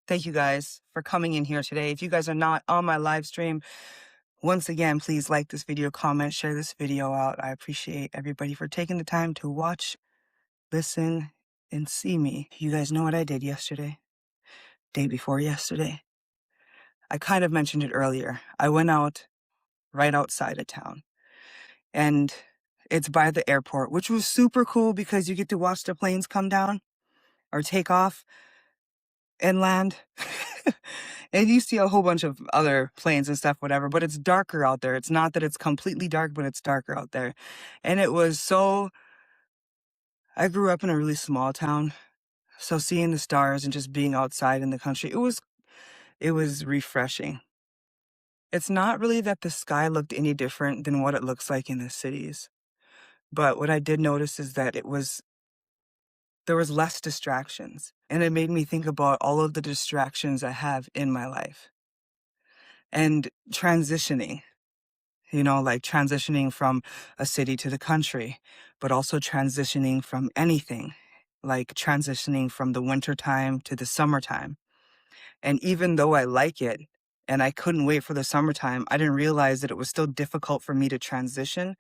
Thank you guys for coming in here today. If you guys are not on my live stream, once again, please like this video, comment, share this video out. I appreciate everybody for taking the time to watch, listen, and see me. You guys know what I did yesterday, day before yesterday. I kind of mentioned it earlier. I went out right outside of town, and it's by the airport, which was super cool because you get to watch the planes come down or take off and land. And you see a whole bunch of other planes and stuff, whatever, but it's darker out there. It's not that it's completely dark, but it's darker out there. And it was I grew up in a really small town. So seeing the stars and just being outside in the country, it was refreshing. It's not really that the sky looked any different than what it looks like in the cities. But what I did notice is that there was less distractions. And it made me think about all of the distractions I have in my life and transitioning. Like transitioning from a city to the country, but also transitioning from anything, like transitioning from the wintertime to the summertime. And even though I like it and I couldn't wait for the summertime, I didn't realize that it was still difficult for me to transition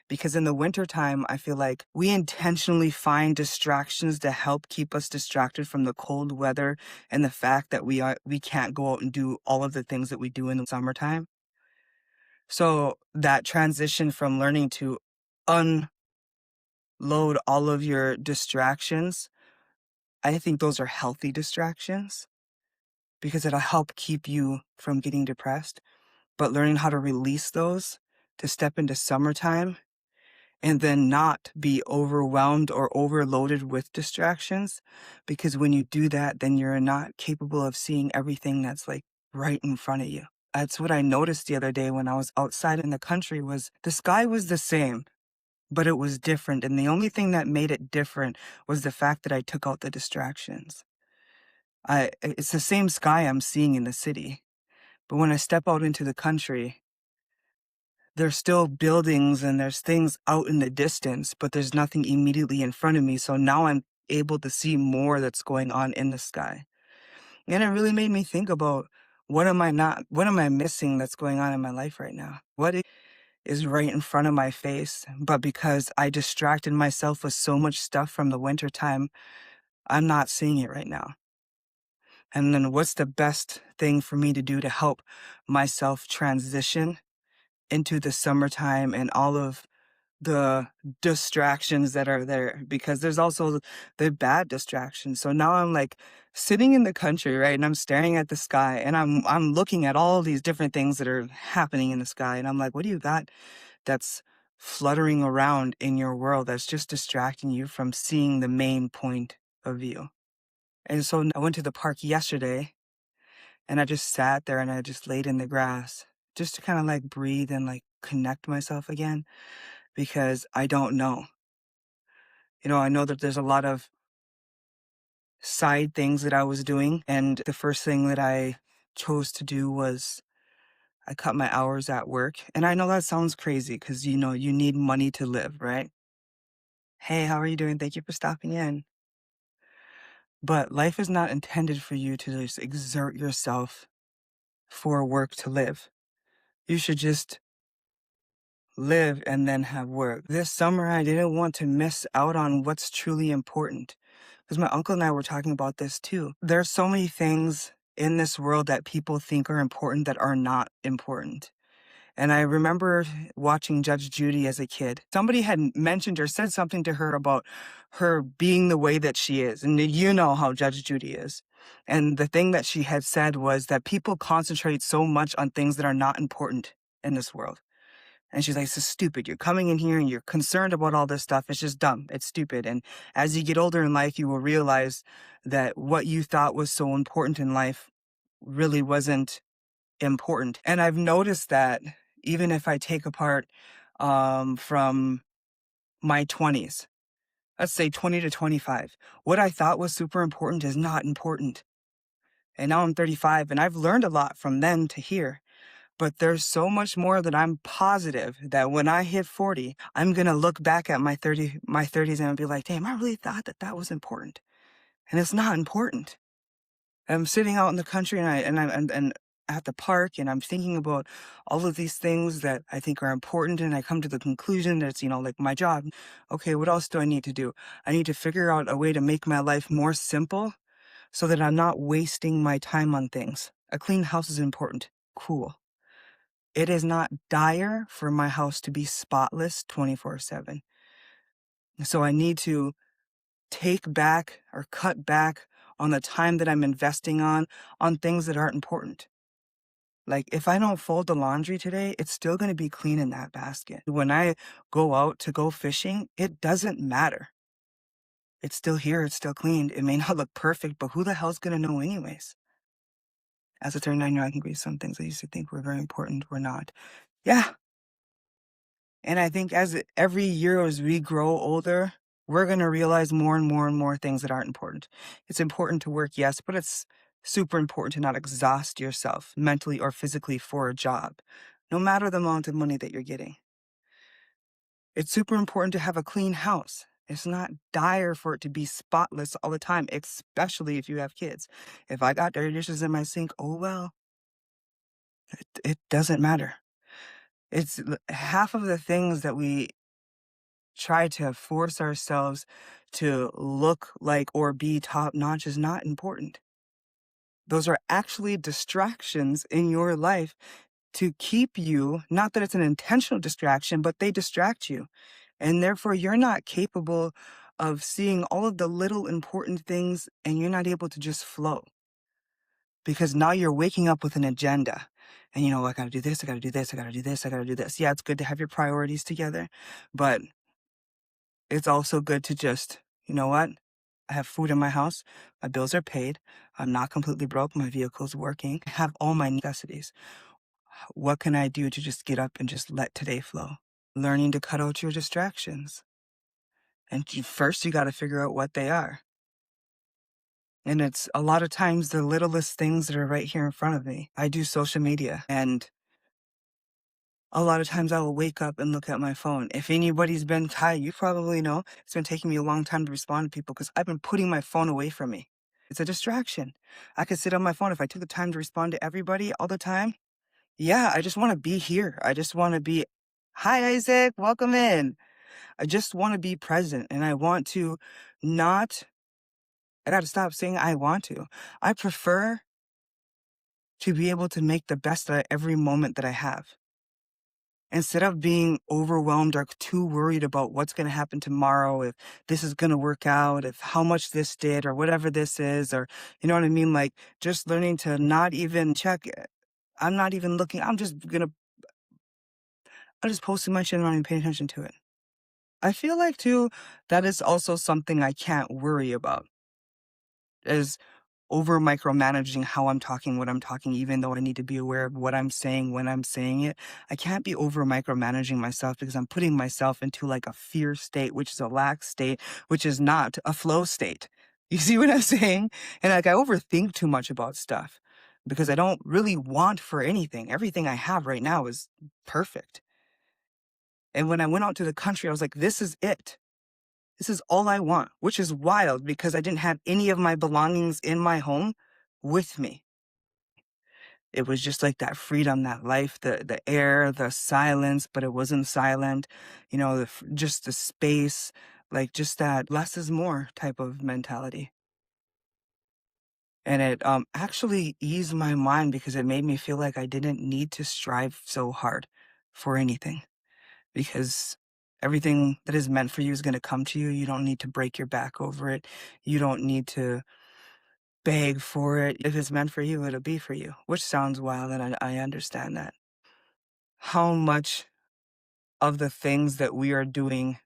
because in the wintertime, I feel like we intentionally find distractions to help keep us distracted from the cold weather and the fact that we can't go out and do all of the things that we do in the summertime. So that transition from learning to unload all of your distractions, I think those are healthy distractions because it'll help keep you from getting depressed. But learning how to release those to step into summertime and then not be overwhelmed or overloaded with distractions. Because when you do that, then you're not capable of seeing everything that's like right in front of you. That's what I noticed the other day when I was outside in the country was the sky was the same, but it was different. And the only thing that made it different was the fact that I took out the distractions. It's the same sky I'm seeing in the city, but when I step out into the country, there's still buildings and there's things out in the distance, but there's nothing immediately in front of me. So now I'm able to see more that's going on in the sky. And it really made me think about what am I missing that's going on in my life right now? Is right in front of my face, but because I distracted myself with so much stuff from the winter time, I'm not seeing it right now. And then what's the best thing for me to do to help myself transition into the summertime and all of the distractions that are there? Because there's also the bad distractions. So now I'm like sitting in the country, right? And I'm staring at the sky and I'm looking at all these different things that are happening in the sky. And I'm like, what do you got that's fluttering around in your world that's just distracting you from seeing the main point of view? And so I went to the park yesterday and I just sat there and I just laid in the grass just to kind of like breathe and like connect myself again because I don't know. I know that there's a lot of side things that I was doing. And the first thing that I chose to do was I cut my hours at work. And I know that sounds crazy because, you need money to live, right? Hey, how are you doing? Thank you for stopping in. But life is not intended for you to just exert yourself for work to live. You should just live and then have work. This summer, I didn't want to miss out on what's truly important. Because my uncle and I were talking about this too. There's so many things in this world that people think are important that are not important. And I remember watching Judge Judy as a kid. Somebody had mentioned or said something to her about her being the way that she is. And you know how Judge Judy is. And the thing that she had said was that people concentrate so much on things that are not important in this world. And she's like, this is stupid. You're coming in here and you're concerned about all this stuff. It's just dumb. It's stupid. And as you get older in life, you will realize that what you thought was so important in life really wasn't important. And I've noticed that even if I take apart from my 20s, let's say 20 to 25, what I thought was super important is not important. And now I'm 35 and I've learned a lot from then to here. But there's so much more that I'm positive that when I hit 40, I'm going to look back at my 30s and be like, damn, I really thought that was important. And it's not important. I'm sitting out in the country and at the park, and I'm thinking about all of these things that I think are important, and I come to the conclusion that it's, like my job. Okay, what else do I need to do? I need to figure out a way to make my life more simple so that I'm not wasting my time on things. A clean house is important. Cool. It is not dire for my house to be spotless 24/7. So I need to take back or cut back on the time that I'm investing on things that aren't important. Like, if I don't fold the laundry today, it's still going to be clean in that basket. When I go out to go fishing, it doesn't matter. It's still here, it's still cleaned. It may not look perfect, but who the hell's going to know anyways? As a 39-year-old, I can agree some things I used to think were very important were not. Yeah. And I think every year as we grow older, we're going to realize more and more and more things that aren't important. It's important to work, yes, but it's super important to not exhaust yourself mentally or physically for a job, no matter the amount of money that you're getting. It's super important to have a clean house. It's not dire for it to be spotless all the time, especially if you have kids. If I got dirty dishes in my sink, oh well, it doesn't matter. It's half of the things that we try to force ourselves to look like or be top notch is not important. Those are actually distractions in your life to keep you, not that it's an intentional distraction, but they distract you. And therefore, you're not capable of seeing all of the little important things and you're not able to just flow because now you're waking up with an agenda. And I got to do this, I got to do this, I got to do this, I got to do this. Yeah, it's good to have your priorities together, but it's also good to just, you know what? I have food in my house. My bills are paid. I'm not completely broke. My vehicle's working. I have all my necessities. What can I do to just get up and just let today flow? Learning to cut out your distractions. And first, you got to figure out what they are. And it's a lot of times the littlest things that are right here in front of me. I do social media, and a lot of times I will wake up and look at my phone. If anybody's been tired, you probably know it's been taking me a long time to respond to people because I've been putting my phone away from me. It's a distraction. I could sit on my phone if I took the time to respond to everybody all the time. Yeah, I just want to be here. I just want to be, hi, Isaac, welcome in. I just want to be present and I want to not, I got to stop saying I want to. I prefer to be able to make the best of every moment that I have. Instead of being overwhelmed or too worried about what's going to happen tomorrow, if this is going to work out, if how much this did or whatever this is, or you know what I mean? Like just learning to not even check it. I'm not even looking. I'm just posting my shit and not even paying attention to it. I feel like too, that is also something I can't worry about is over micromanaging how I'm talking, what I'm talking, even though I need to be aware of what I'm saying when I'm saying it. I can't be over micromanaging myself because I'm putting myself into like a fear state, which is a lack state, which is not a flow state. You see what I'm saying? And like I overthink too much about stuff because I don't really want for anything. Everything I have right now is perfect. And when I went out to the country, I was like, this is it. This is all I want, which is wild because I didn't have any of my belongings in my home with me. It was just like that freedom, that life, the air, the silence, but it wasn't silent, just the space, like just that less is more type of mentality. And it actually eased my mind because it made me feel like I didn't need to strive so hard for anything because everything that is meant for you is going to come to you. You don't need to break your back over it. You don't need to beg for it. If it's meant for you, it'll be for you, which sounds wild, and I understand that. How much of the things that we are doing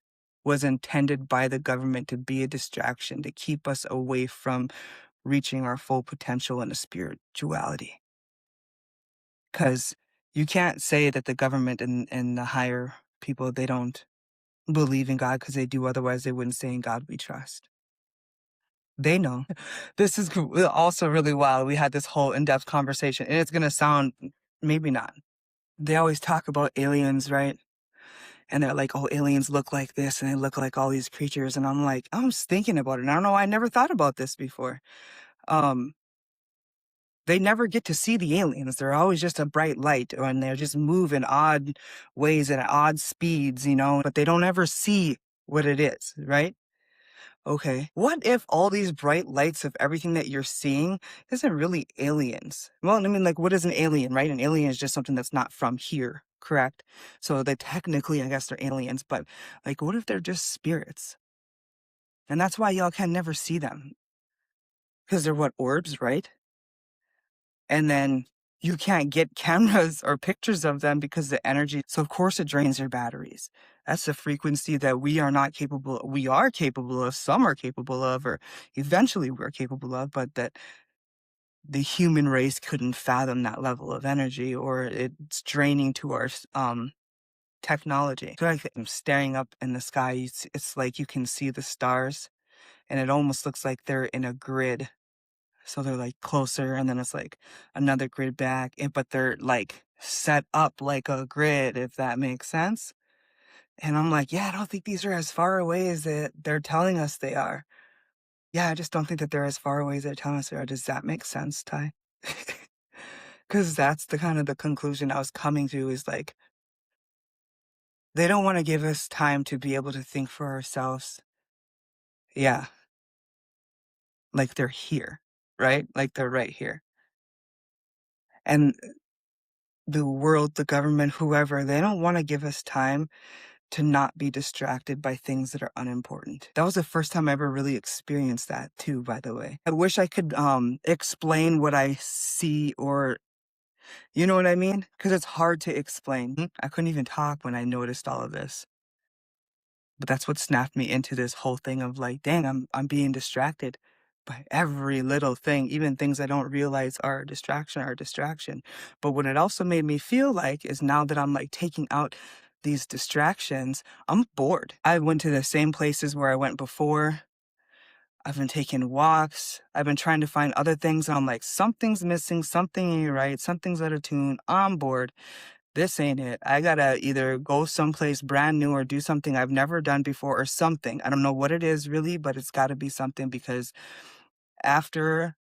was intended by the government to be a distraction, to keep us away from reaching our full potential in a spirituality? Because you can't say that the government and the higher people, they don't believe in God because they do, otherwise they wouldn't say in God we trust. They know. This is also really wild. We had this whole in-depth conversation, and it's going to sound maybe not. They always talk about aliens, right? And they're like, oh, aliens look like this, and they look like all these creatures. And I'm like, I was thinking about it. And I don't know, I never thought about this before. Um, They never get to see the aliens. They're always just a bright light, and they just move in odd ways and at odd speeds, but they don't ever see what it is, right? Okay. What if all these bright lights of everything that you're seeing isn't really aliens? Well, I mean, like, what is an alien, right? An alien is just something that's not from here, correct? So they technically, I guess, they're aliens, but like, what if they're just spirits? And that's why y'all can never see them because they're what, orbs, right? And then you can't get cameras or pictures of them because the energy. So of course it drains your batteries. That's a frequency that we are not capable. We are capable of. Some are capable of, or eventually we're capable of, but that the human race couldn't fathom that level of energy, or it's draining to our technology. So like I'm staring up in the sky. It's like you can see the stars, and it almost looks like they're in a grid. So they're like closer, and then it's like another grid back, but they're like set up like a grid, if that makes sense. And I'm like, yeah, I don't think these are as far away as they're telling us they are. Yeah, I just don't think that they're as far away as they're telling us they are. Does that make sense, Ty? Because that's the kind of the conclusion I was coming to is like, they don't want to give us time to be able to think for ourselves. Yeah, like they're here, right? Like they're right here. And the world, the government, whoever, they don't want to give us time to not be distracted by things that are unimportant. That was the first time I ever really experienced that too, by the way. I wish I could explain what I see, or you know what I mean? Because it's hard to explain. I couldn't even talk when I noticed all of this. But that's what snapped me into this whole thing of like, dang, I'm being distracted by every little thing, even things I don't realize are a distraction are a distraction. But what it also made me feel like is now that I'm like taking out these distractions, I'm bored. I went to the same places where I went before. I've been taking walks. I've been trying to find other things. And I'm like, something's missing, something ain't right, something's out of tune. I'm bored. This ain't it. I gotta either go someplace brand new or do something I've never done before or something. I don't know what it is really, but it's gotta be something because after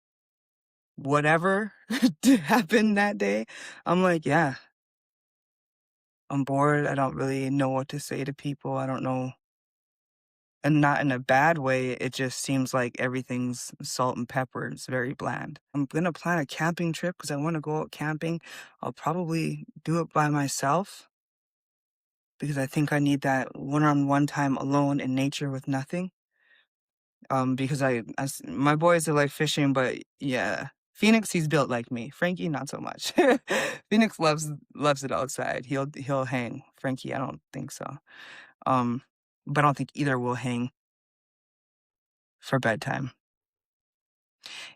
whatever happened that day, I'm like, yeah, I'm bored. I don't really know what to say to people. I don't know. And not in a bad way. It just seems like everything's salt and pepper. It's very bland. I'm gonna plan a camping trip because I want to go out camping. I'll probably do it by myself because I think I need that one-on-one time alone in nature with nothing. Because my boys are like fishing, but yeah, Phoenix, he's built like me. Frankie, not so much. Phoenix loves it outside. He'll hang. Frankie, I don't think so. Um, but I don't think either will hang for bedtime.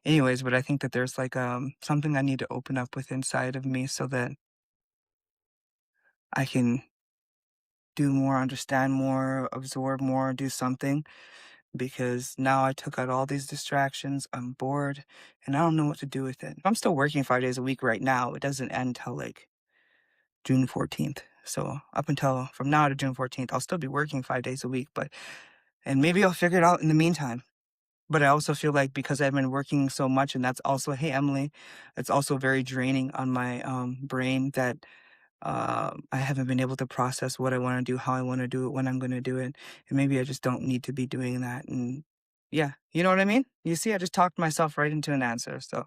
Anyways, but I think that there's like something I need to open up with inside of me so that I can do more, understand more, absorb more, do something. Because now I took out all these distractions. I'm bored and I don't know what to do with it. I'm still working 5 days a week right now. It doesn't end till like June 14th. So up until from now to June 14th, I'll still be working 5 days a week, and maybe I'll figure it out in the meantime. But I also feel like because I've been working so much, and that's also, hey, Emily, it's also very draining on my brain that I haven't been able to process what I want to do, how I want to do it, when I'm going to do it. And maybe I just don't need to be doing that. And yeah, you know what I mean? You see, I just talked myself right into an answer. So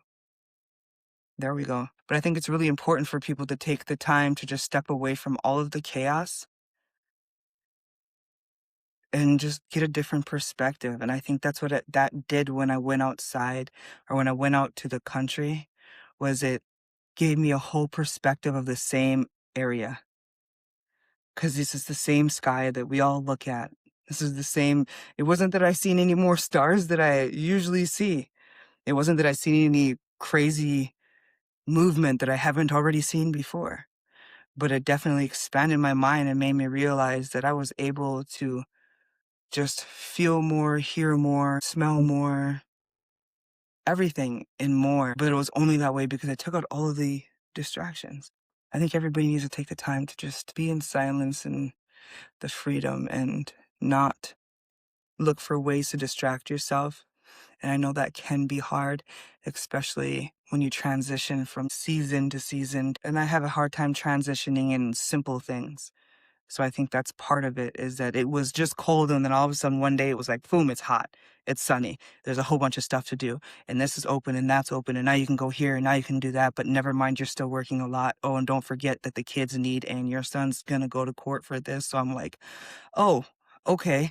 there we go. But I think it's really important for people to take the time to just step away from all of the chaos and just get a different perspective. And I think that's what that did when I went outside or when I went out to the country was it gave me a whole perspective of the same area. Because this is the same sky that we all look at. This is the same. It wasn't that I seen any more stars that I usually see. It wasn't that I seen any crazy movement that I haven't already seen before. But it definitely expanded my mind and made me realize that I was able to just feel more, hear more, smell more, everything and more. But it was only that way because I took out all of the distractions. I think everybody needs to take the time to just be in silence and the freedom and not look for ways to distract yourself. And I know that can be hard, especially when you transition from season to season. And I have a hard time transitioning in simple things. So I think that's part of it, is that it was just cold and then all of a sudden one day it was like, boom, it's hot. It's sunny. There's a whole bunch of stuff to do. And this is open and that's open. And now you can go here and now you can do that. But never mind, you're still working a lot. Oh, and don't forget that the kids need, and your son's going to go to court for this. So I'm like, oh, okay,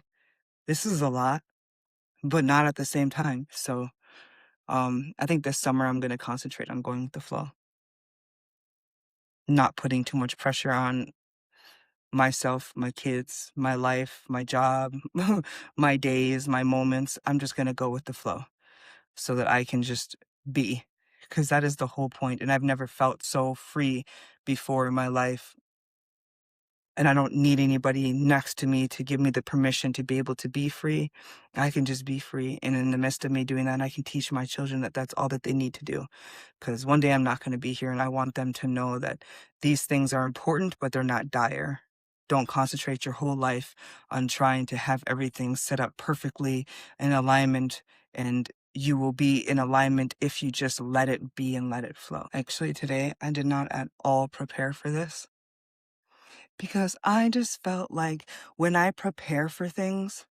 this is a lot, but not at the same time. So I think this summer I'm going to concentrate on going with the flow, not putting too much pressure on myself, my kids, my life, my job, my days, my moments. I'm just going to go with the flow so that I can just be, because that is the whole point. And I've never felt so free before in my life. And I don't need anybody next to me to give me the permission to be able to be free. I can just be free. And in the midst of me doing that, I can teach my children that that's all that they need to do. Because one day I'm not going to be here, and I want them to know that these things are important, but they're not dire. Don't concentrate your whole life on trying to have everything set up perfectly in alignment, and you will be in alignment if you just let it be and let it flow. Actually, today I did not at all prepare for this, because I just felt like when I prepare for things,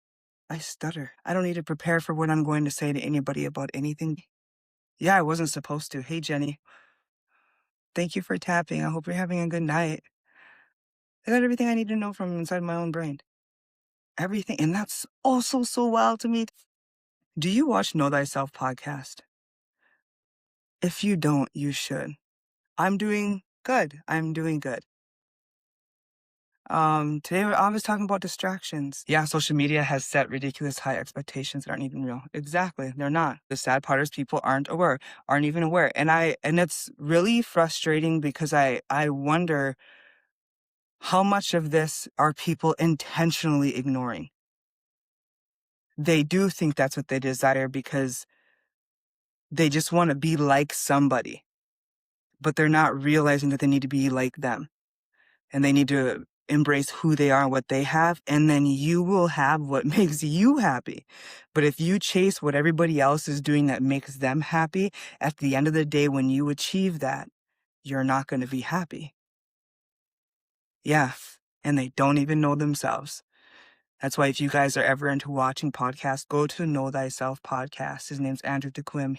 I stutter. I don't need to prepare for what I'm going to say to anybody about anything. Yeah, I wasn't supposed to. Hey, Jenny, thank you for tapping. I hope you're having a good night. I got everything I need to know from inside my own brain. Everything. And that's also so wild to me. Do you watch Know Thyself podcast? If you don't, you should. I'm doing good. I'm doing good. Today I was talking about distractions. Yeah, social media has set ridiculous high expectations that aren't even real. Exactly. They're not. The sad part is people aren't even aware. And it's really frustrating, because I wonder how much of this are people intentionally ignoring. They do think that's what they desire because they just want to be like somebody, but they're not realizing that they need to be like them. And they need to embrace who they are and what they have, and then you will have what makes you happy. But if you chase what everybody else is doing that makes them happy, at the end of the day, when you achieve that, you're not going to be happy. Yeah, and they don't even know themselves. That's why if you guys are ever into watching podcasts, go to Know Thyself podcast. His name's Andrew DeQuim.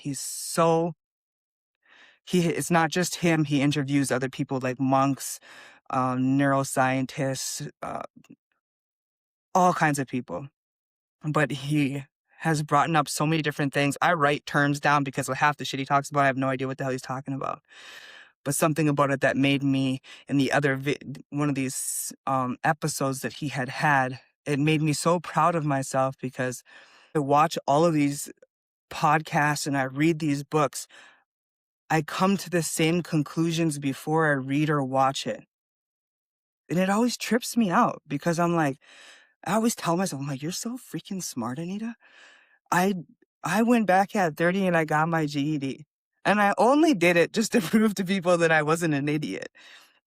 It's not just him. He interviews other people like monks, neuroscientists, all kinds of people. But he has brought up so many different things. I write terms down because half the shit he talks about, I have no idea what the hell he's talking about. But something about it that made me, in the other one of these episodes that he had, it made me so proud of myself, because I watch all of these podcasts and I read these books. I come to the same conclusions before I read or watch it. And it always trips me out, because I'm like, I always tell myself, I'm like, you're so freaking smart, Anita. I went back at 30 and I got my GED. And I only did it just to prove to people that I wasn't an idiot.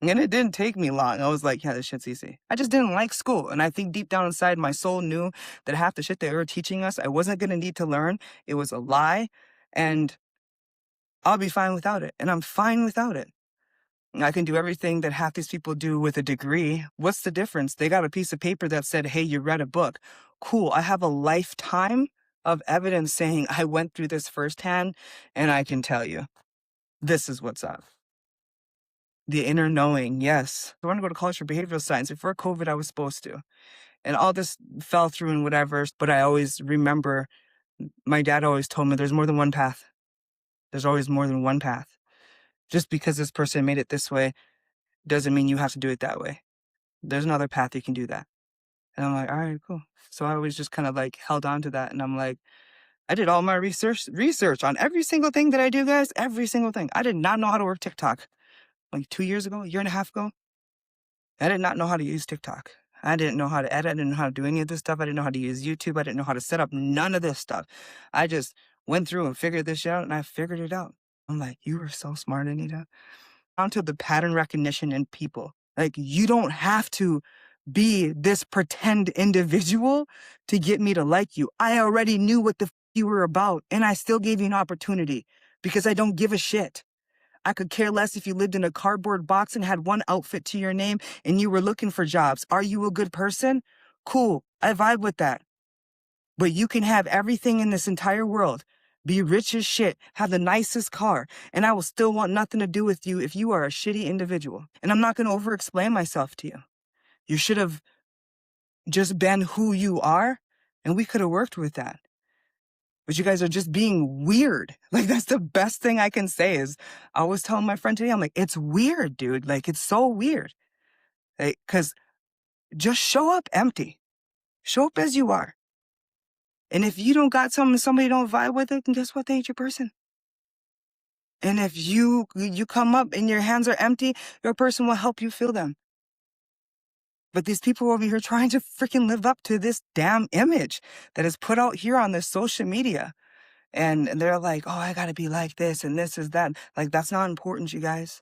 And it didn't take me long. I was like, yeah, this shit's easy. I just didn't like school. And I think deep down inside, my soul knew that half the shit they were teaching us, I wasn't going to need to learn. It was a lie. And I'll be fine without it. And I'm fine without it. I can do everything that half these people do with a degree. What's the difference? They got a piece of paper that said, hey, you read a book. Cool. I have a lifetime of evidence saying I went through this firsthand, and I can tell you, this is what's up. The inner knowing, yes. I want to go to college for behavioral science. Before COVID, I was supposed to. And all this fell through and whatever. But I always remember, my dad always told me there's more than one path. There's always more than one path. Just because this person made it this way doesn't mean you have to do it that way. There's another path you can do that. And I'm like, all right, cool. So I always just kind of like held on to that. And I'm like, I did all my research on every single thing that I do, guys. Every single thing. I did not know how to work TikTok. Like 2 years ago, a year and a half ago, I did not know how to use TikTok. I didn't know how to edit. I didn't know how to do any of this stuff. I didn't know how to use YouTube. I didn't know how to set up none of this stuff. I just went through and figured this shit out, and I figured it out. I'm like, you are so smart, Anita. Down to the pattern recognition in people. Like, you don't have to be this pretend individual to get me to like you. I already knew what the you were about, and I still gave you an opportunity. because I don't give a shit. I could care less if you lived in a cardboard box and had one outfit to your name and you were looking for jobs. Are you a good person? Cool. I vibe with that. But you can have everything in this entire world, be rich as shit, have the nicest car, and I will still want nothing to do with you if you are a shitty individual. And I'm not going to over-explain myself to you. You should have just been who you are, and we could have worked with that. But you guys are just being weird. Like, that's the best thing I can say is, I was telling my friend today, I'm like, it's weird, dude. Like, it's so weird. Like, because just show up empty. Show up as you are. And if you don't got something, somebody don't vibe with it, then guess what? They ain't your person. And if you come up and your hands are empty, your person will help you fill them. But these people over here trying to freaking live up to this damn image that is put out here on this social media. And they're like, oh, I gotta be like this and this is that. Like, that's not important, you guys.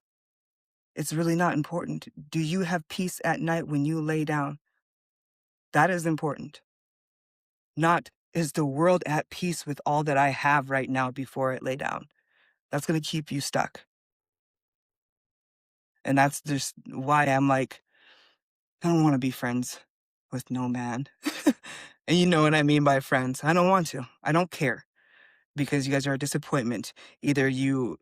It's really not important. Do you have peace at night when you lay down? That is important. Not, is the world at peace with all that I have right now before I lay down? That's gonna keep you stuck. And that's just why I'm like, I don't want to be friends with no man. And you know what I mean by friends. I don't want to. I don't care because you guys are a disappointment. Either you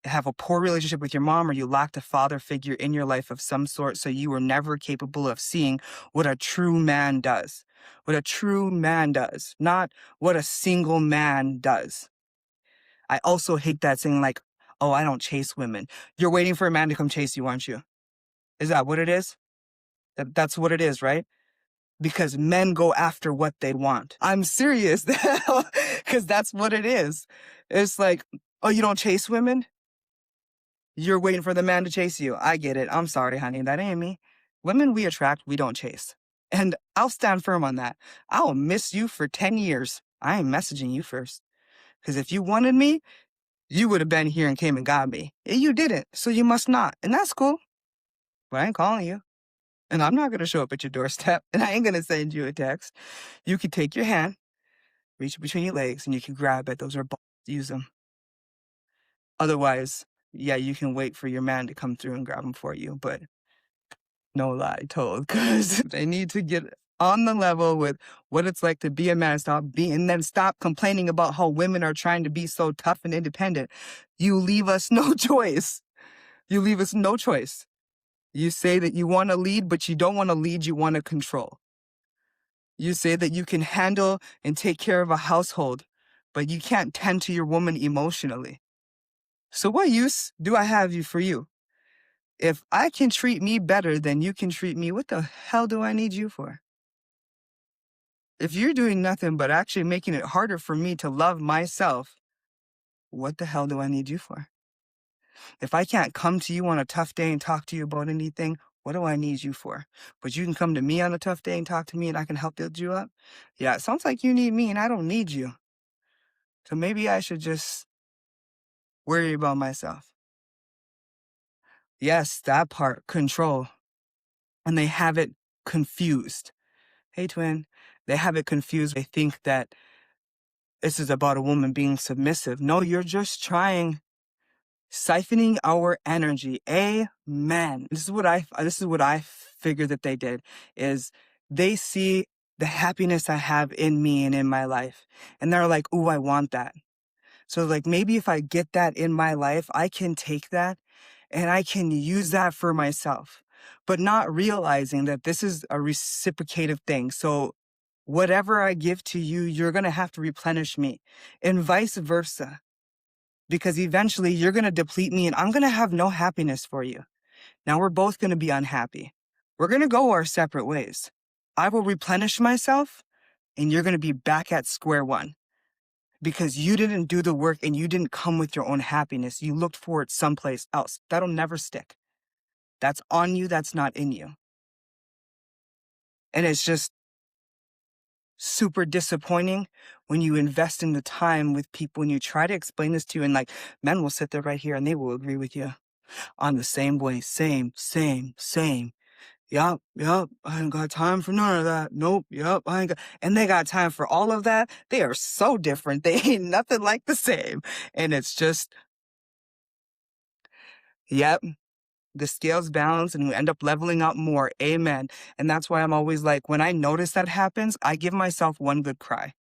have a poor relationship with your mom or you lacked a father figure in your life of some sort, so you were never capable of seeing what a true man does. What a true man does, not what a single man does. I also hate that saying like, oh, I don't chase women. You're waiting for a man to come chase you, aren't you? Is that what it is? That's what it is, right? Because men go after what they want. I'm serious, because that's what it is. It's like, oh, you don't chase women? You're waiting for the man to chase you. I get it. I'm sorry, honey. That ain't me. Women we attract, we don't chase. And I'll stand firm on that. I'll miss you for 10 years. I ain't messaging you first. Because if you wanted me, you would have been here and came and got me. You didn't, so you must not. And that's cool. But I ain't calling you. And I'm not going to show up at your doorstep. And I ain't going to send you a text. You can take your hand, reach between your legs, and you can grab it. Those are balls. Use them. Otherwise, yeah, you can wait for your man to come through and grab them for you. But no lie told, because they need to get on the level with what it's like to be a man. And then stop complaining about how women are trying to be so tough and independent. You leave us no choice. You leave us no choice. You say that you want to lead, but you don't want to lead. You want to control. You say that you can handle and take care of a household, but you can't tend to your woman emotionally. So what use do I have you for you? If I can treat me better than you can treat me, what the hell do I need you for? If you're doing nothing but actually making it harder for me to love myself, what the hell do I need you for? If I can't come to you on a tough day and talk to you about anything, what do I need you for? But you can come to me on a tough day and talk to me and I can help build you up? Yeah, it sounds like you need me and I don't need you. So maybe I should just worry about myself. Yes, that part, control. And they have it confused. Hey, twin. They have it confused. They think that this is about a woman being submissive. No, you're just siphoning our energy. Amen. This is what I figure that they did is they see the happiness I have in me and in my life. And they're like, ooh, I want that. So like maybe if I get that in my life, I can take that and I can use that for myself, but not realizing that this is a reciprocative thing. So whatever I give to you, you're going to have to replenish me and vice versa, because eventually you're going to deplete me and I'm going to have no happiness for you. Now we're both going to be unhappy. We're going to go our separate ways. I will replenish myself and you're going to be back at square one because you didn't do the work and you didn't come with your own happiness. You looked for it someplace else. That'll never stick. That's on you. That's not in you. And it's just super disappointing when you invest in the time with people and you try to explain this to you, and like men will sit there right here and they will agree with you on the same way, same. Yup, yup, I ain't got time for none of that. Nope, yup, I ain't got, and they got time for all of that. They are so different. They ain't nothing like the same. And it's just, yep, the scales balance and we end up leveling up more. Amen. And that's why I'm always like, when I notice that happens, I give myself one good cry.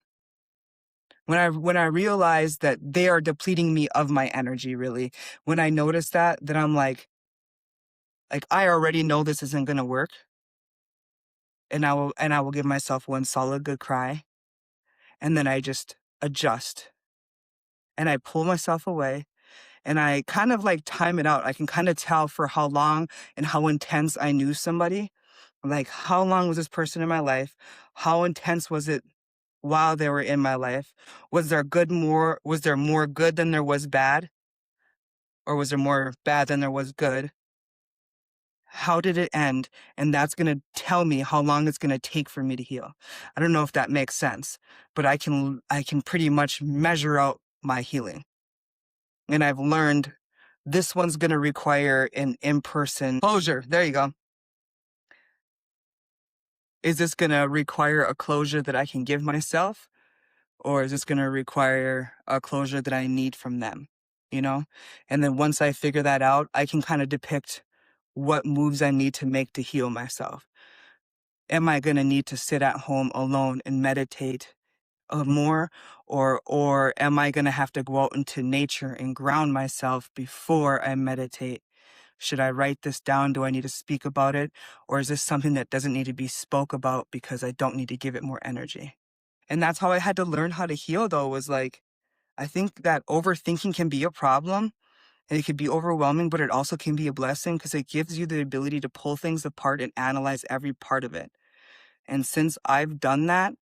When I realize that they are depleting me of my energy, really, when I notice that, then I'm like I already know this isn't gonna work, and I will give myself one solid good cry, and then I just adjust and I pull myself away and I kind of like time it out. I can kind of tell for how long and how intense I knew somebody. Like, how long was this person in my life? How intense was it while they were in my life? Was there more good than there was bad? Or was there more bad than there was good? How did it end? And that's going to tell me how long it's going to take for me to heal. I don't know if that makes sense, but I can pretty much measure out my healing. And I've learned this one's going to require an in-person closure. There you go. Is this going to require a closure that I can give myself? Or is this going to require a closure that I need from them? You know? And then once I figure that out, I can kind of depict what moves I need to make to heal myself. Am I going to need to sit at home alone and meditate more? Or am I going to have to go out into nature and ground myself before I meditate? Should I write this down? Do I need to speak about it? Or is this something that doesn't need to be spoke about because I don't need to give it more energy? And that's how I had to learn how to heal, though, was like, I think that overthinking can be a problem and it can be overwhelming, but it also can be a blessing because it gives you the ability to pull things apart and analyze every part of it. And since I've done that,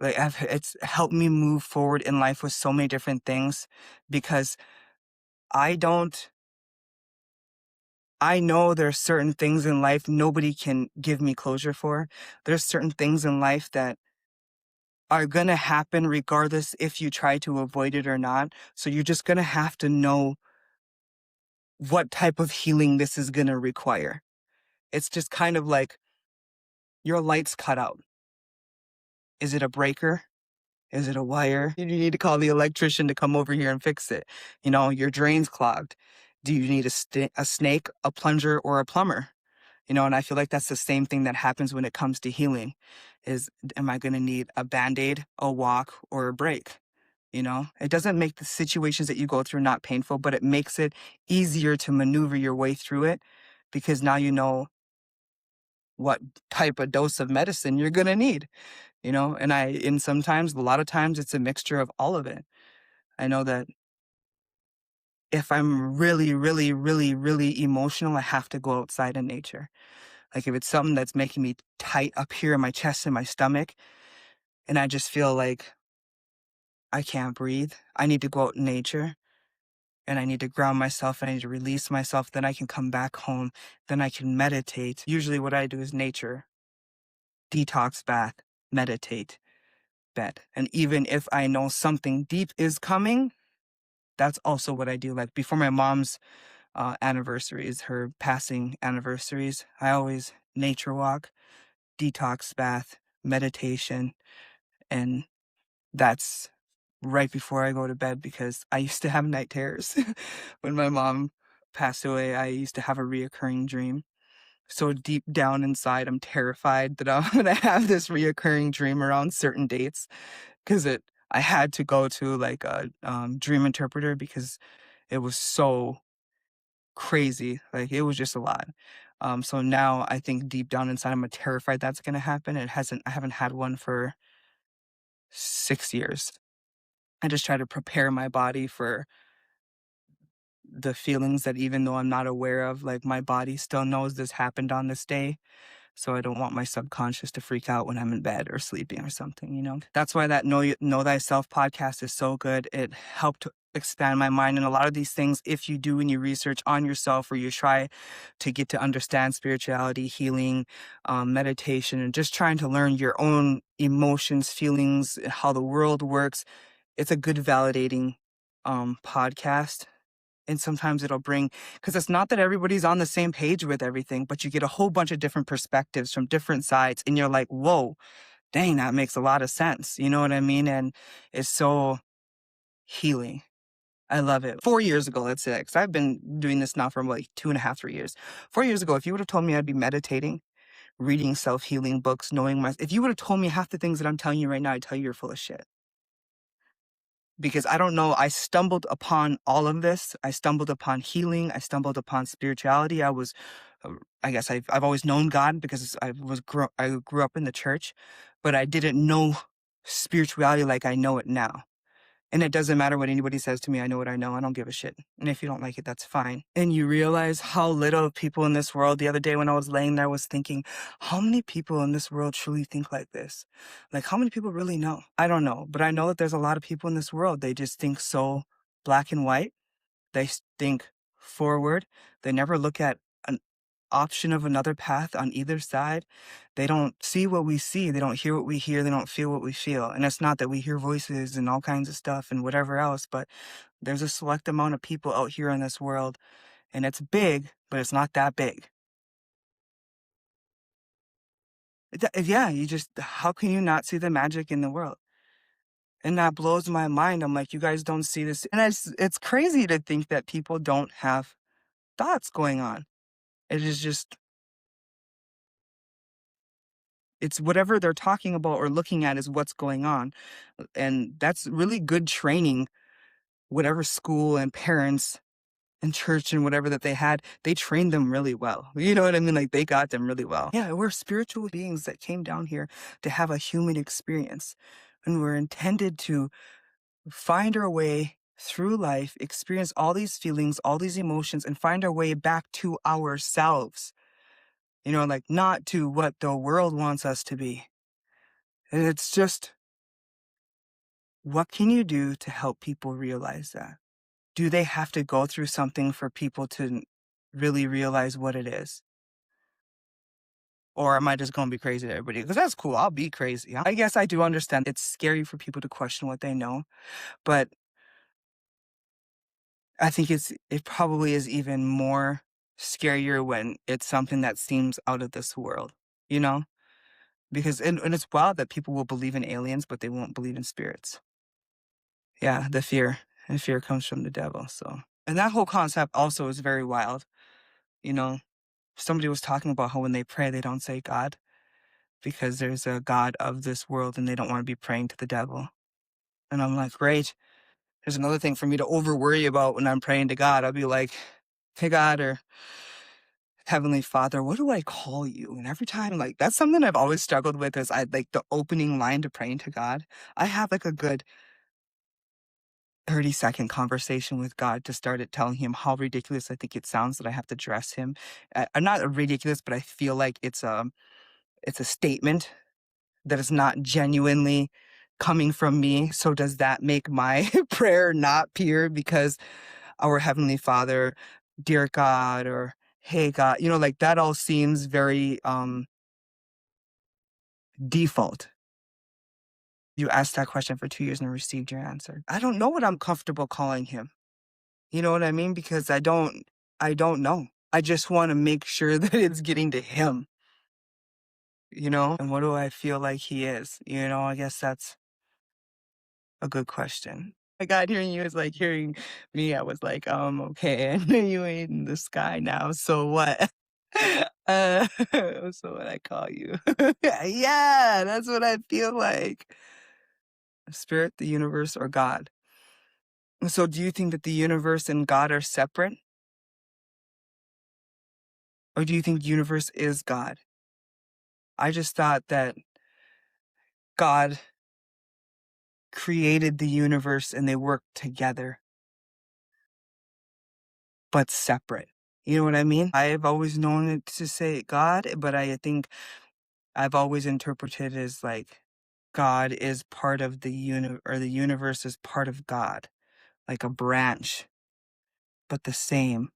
like it's helped me move forward in life with so many different things because I don't, I know there's certain things in life nobody can give me closure for. There's certain things in life that are going to happen regardless if you try to avoid it or not. So you're just going to have to know what type of healing this is going to require. It's just kind of like your light's cut out. Is it a breaker? Is it a wire? You need to call the electrician to come over here and fix it. Your drain's clogged. Do you need a snake, a plunger, or a plumber? And I feel like that's the same thing that happens when it comes to healing is, am I going to need a Band-Aid, a walk, or a break? It doesn't make the situations that you go through not painful, but it makes it easier to maneuver your way through it because now you know what type of dose of medicine you're going to need, and sometimes, a lot of times it's a mixture of all of it. I know that if I'm really, really, really, really emotional, I have to go outside in nature. Like if it's something that's making me tight up here in my chest and my stomach, and I just feel like I can't breathe, I need to go out in nature and I need to ground myself and I need to release myself. Then I can come back home. Then I can meditate. Usually what I do is nature, detox bath, meditate, bed. And even if I know something deep is coming, that's also what I do. Like before my mom's anniversaries, her passing anniversaries, I always nature walk, detox bath, meditation, and that's right before I go to bed because I used to have night terrors. When my mom passed away, I used to have a reoccurring dream. So deep down inside, I'm terrified that I'm gonna have this reoccurring dream around certain dates because I had to go to like a dream interpreter because it was so crazy. Like it was just a lot. So now I think deep down inside, I'm terrified that's gonna happen. I haven't had one for 6 years. I just try to prepare my body for the feelings that even though I'm not aware of, like my body still knows this happened on this day. So I don't want my subconscious to freak out when I'm in bed or sleeping or something. That's why that Know Thyself podcast is so good. It helped expand my mind. And a lot of these things, if you do any research on yourself or you try to get to understand spirituality, healing, meditation, and just trying to learn your own emotions, feelings, how the world works, it's a good validating podcast. And sometimes it'll bring, because it's not that everybody's on the same page with everything, but you get a whole bunch of different perspectives from different sides. And you're like, whoa, dang, that makes a lot of sense. You know what I mean? And it's so healing. I love it. 4 years ago, let's say, because I've been doing this now for like 2.5, 3 years. 4 years ago, if you would have told me I'd be meditating, reading self-healing books, knowing if you would have told me half the things that I'm telling you right now, I'd tell you you're full of shit. Because I don't know, I stumbled upon all of this. I stumbled upon healing. I stumbled upon spirituality. Uh, I guess I've always known God because I grew up in the church, but I didn't know spirituality like I know it now. And it doesn't matter what anybody says to me. I know what I know. I don't give a shit. And if you don't like it, that's fine. And you realize how little people in this world. The other day when I was laying there, I was thinking, how many people in this world truly think like this? Like, how many people really know? I don't know. But I know that there's a lot of people in this world. They just think so black and white. They think forward. They never look at an option of another path on either side. They don't see what we see. They don't hear what we hear. They don't feel what we feel. And it's not that we hear voices and all kinds of stuff and whatever else, but there's a select amount of people out here in this world, and it's big, but it's not that big. Yeah, how can you not see the magic in the world? And that blows my mind. I'm like, you guys don't see this. And it's crazy to think that people don't have thoughts going on. It is just, it's whatever they're talking about or looking at is what's going on. And that's really good training. Whatever school and parents and church and whatever that they had, they trained them really well. You know what I mean? Like, they got them really well. Yeah, we're spiritual beings that came down here to have a human experience. And we're intended to find our way through life, experience all these feelings, all these emotions, and find our way back to ourselves. You know, like, not to what the world wants us to be. And it's just, what can you do to help people realize that? Do they have to go through something for people to really realize what it is? Or am I just gonna be crazy to everybody? Because that's cool. I'll be crazy. I guess I do understand it's scary for people to question what they know, but I think it probably is even more scarier when it's something that seems out of this world, you know? Because and it's wild that people will believe in aliens, but they won't believe in spirits. Yeah, the fear. And fear comes from the devil. So, and that whole concept also is very wild. You know, somebody was talking about how when they pray, they don't say God because there's a God of this world and they don't want to be praying to the devil. And I'm like, great. There's another thing for me to over worry about when I'm praying to God. I'll be like, hey, God, or Heavenly Father, what do I call you? And every time, like, that's something I've always struggled with is I like the opening line to praying to God. I have like a good 30-second conversation with God to start it telling him how ridiculous I think it sounds that I have to dress him. I'm not ridiculous, but I feel like it's a statement that is not genuinely coming from me. So does that make my prayer not pure? Because our Heavenly Father, dear God, or hey God, you know, like that all seems very default. You asked that question for 2 years and received your answer. I don't know what I'm comfortable calling him. You know what I mean? Because I don't know. I just want to make sure that it's getting to him, you know? And what do I feel like he is? You know, I guess that's a good question. My God, hearing you is like hearing me. I was like, okay, I know you ain't in the sky now, so what? So what I call you? Yeah, that's what I feel like. Spirit, the universe, or God. So do you think that the universe and God are separate? Or do you think the universe is God? I just thought that God created the universe and they work together, but separate. You know what I mean? I've always known it to say God, but I think I've always interpreted it as like God is part of the or the universe is part of God, like a branch, but the same.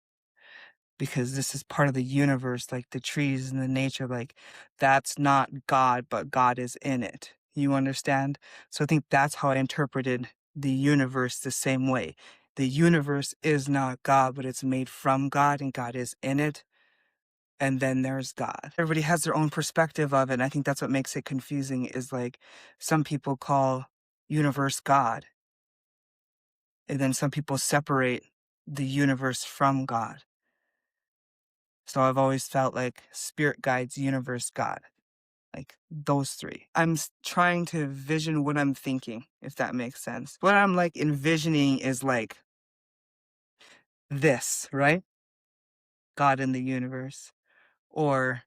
Because this is part of the universe, like the trees and the nature, like that's not God, but God is in it. You understand? So I think that's how I interpreted the universe the same way. the universe is not God, but it's made from God and God is in it. And then there's God. Everybody has their own perspective of it. And I think that's what makes it confusing is like some people call universe God. And then some people separate the universe from God. So I've always felt like spirit guides, universe, God. Like those three. Trying to vision what I'm thinking, if that makes sense. What I'm like envisioning is like this, right? God in the universe, or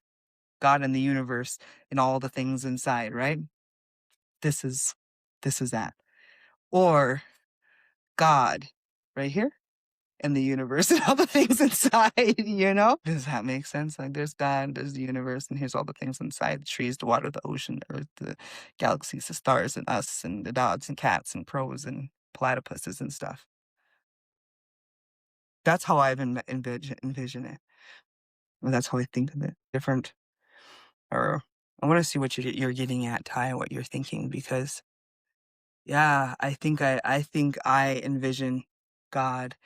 God in the universe and all the things inside, right? This is that. Or God right here in the universe and all the things inside. Does that make sense? Like there's God, there's the universe, and here's all the things inside: the trees, the water, the ocean, the earth, the galaxies, the stars, and us, and the dogs and cats and crows and platypuses and stuff. That's how I've envision it. Well, that's how I think of it. Different, or I want to see what you're getting at, Ty, what you're thinking, because yeah, I think I envision God.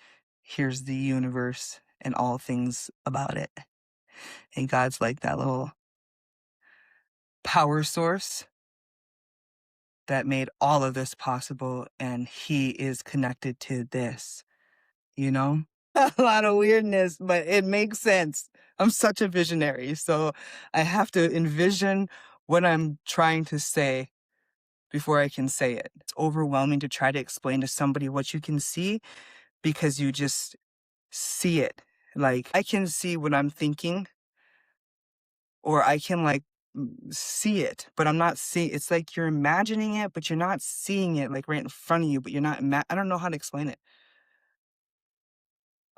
Here's the universe and all things about it. And God's like that little power source that made all of this possible, and he is connected to this, you know? A lot of weirdness, but it makes sense. I'm such a visionary, so I have to envision what I'm trying to say before I can say it. It's overwhelming to try to explain to somebody what you can see because you just see it. Like, I can see what I'm thinking, or I can like see it, but I'm not seeing. It's like you're imagining it, but you're not seeing it like right in front of you, but you're not, I don't know how to explain it.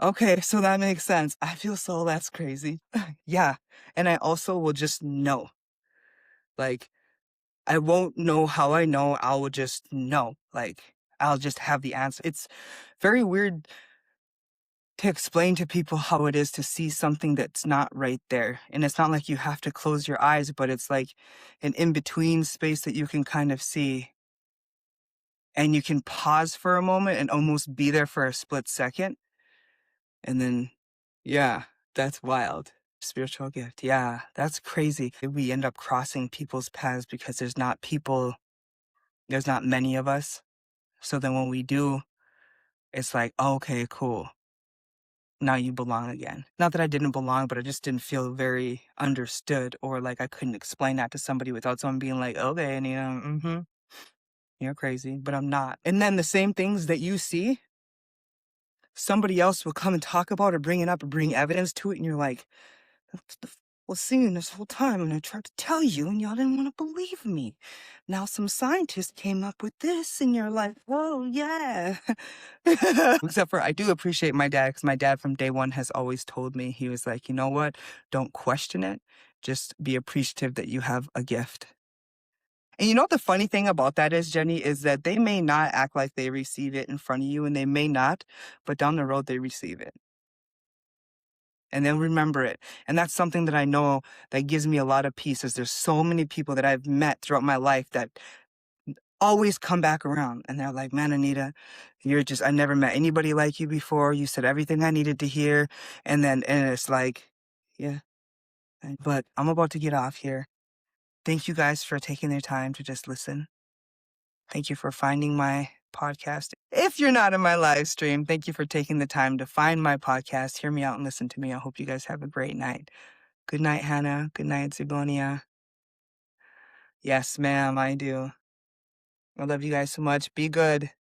Okay, so that makes sense. I feel so less crazy. Yeah. And I also will just know. Like, I won't know how I know. I will just know. Like, I'll just have the answer. It's very weird to explain to people how it is to see something that's not right there. And it's not like you have to close your eyes, but it's like an in-between space that you can kind of see. And you can pause for a moment and almost be there for a split second. And then, yeah, that's wild. Spiritual gift. Yeah, that's crazy. We end up crossing people's paths because there's not many of us. So then when we do, it's like, okay, cool. Now you belong again. Not that I didn't belong, but I just didn't feel very understood, or like I couldn't explain that to somebody without someone being like, okay, and you're crazy, but I'm not. And then the same things that you see, somebody else will come and talk about or bring it up or bring evidence to it, and you're like, "That's the was seeing this whole time, and I tried to tell you, and y'all didn't want to believe me. Now some scientists came up with this, and you're like, whoa, yeah." Except for I do appreciate my dad, because my dad from day one has always told me, he was like, you know what? Don't question it. Just be appreciative that you have a gift. And you know what the funny thing about that is, Jenny, is that they may not act like they receive it in front of you, and they may not, but down the road they receive it. And they'll remember it. And that's something that I know that gives me a lot of peace, is there's so many people that I've met throughout my life that always come back around, and they're like, man, Anita, I never met anybody like you before. You said everything I needed to hear. And it's like, yeah, but I'm about to get off here. Thank you guys for taking their time to just listen. Thank you for finding my podcast. If you're not in my live stream, thank you for taking the time to find my podcast. Hear me out and listen to me. I hope you guys have a great night. Good night, Hannah. Good night, Zigonia. Yes, ma'am, I do. I love you guys so much. Be good.